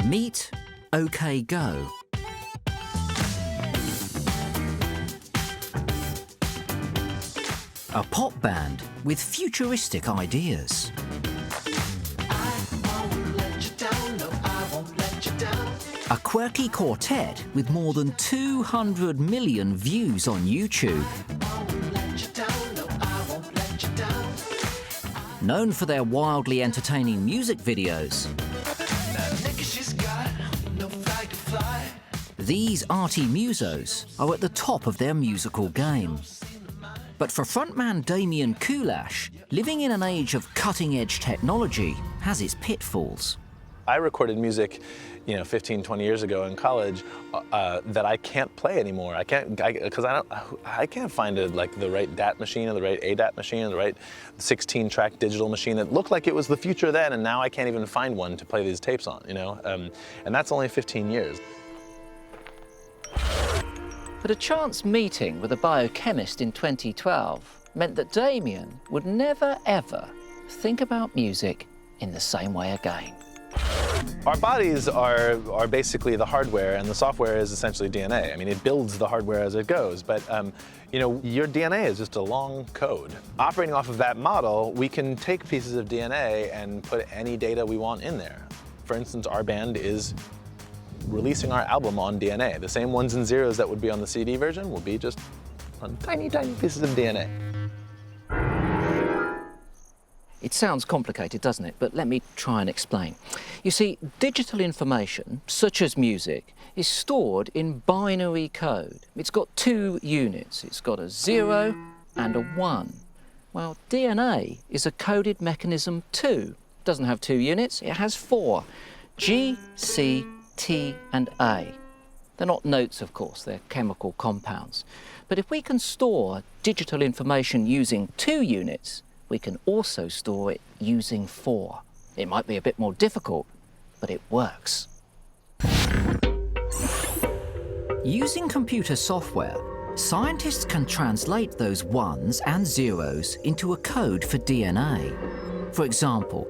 Meet OK Go. A pop band with futuristic ideas. A quirky quartet with more than 200 million views on YouTube. Known for their wildly entertaining music videos, these arty musos are at the top of their musical game. But for frontman Damian Kulash, living in an age of cutting-edge technology has its pitfalls. I recorded music, 15, 20 years ago in college that I can't play anymore. I can't find the right DAT machine or the right ADAT machine or the right 16-track digital machine that looked like it was the future then, and now I can't even find one to play these tapes on, and that's only 15 years. But a chance meeting with a biochemist in 2012 meant that Damian would never, ever think about music in the same way again. Our bodies are basically the hardware, and the software is essentially DNA. I mean, it builds the hardware as it goes, but your DNA is just a long code. Operating off of that model, we can take pieces of DNA and put any data we want in there. For instance, our band is releasing our album on DNA. The same ones and zeros that would be on the CD version will be just on tiny, tiny pieces of DNA. It sounds complicated, doesn't it? But let me try and explain. You see, digital information, such as music, is stored in binary code. It's got two units. It's got a 0 and a 1. Well, DNA is a coded mechanism too. It doesn't have 2 units, it has 4. G, C, T and A. They're not notes, of course, they're chemical compounds. But if we can store digital information using 2 units, we can also store it using 4. It might be a bit more difficult, but it works. Using computer software, scientists can translate those 1s and 0s into a code for DNA. For example,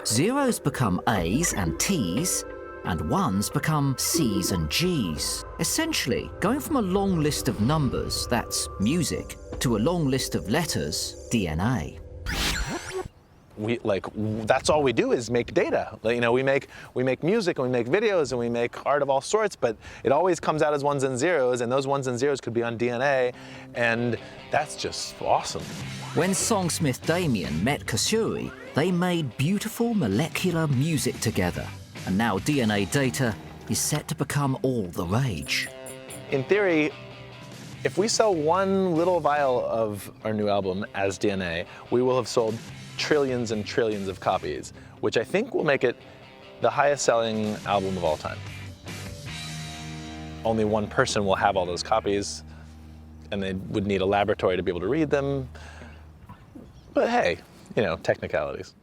0s become A's and T's, and 1s become C's and G's. Essentially, going from a long list of numbers, that's music, to a long list of letters, DNA. That's all we do is make data. We make music and we make videos and we make art of all sorts, but it always comes out as 1s and 0s, and those 1s and 0s could be on DNA, and that's just awesome. When songsmith Damian met Kasuri, they made beautiful molecular music together, and now DNA data is set to become all the rage. In theory, if we sell one little vial of our new album as DNA, we will have sold trillions and trillions of copies, which I think will make it the highest selling album of all time. Only one person will have all those copies, and they would need a laboratory to be able to read them. But hey, technicalities.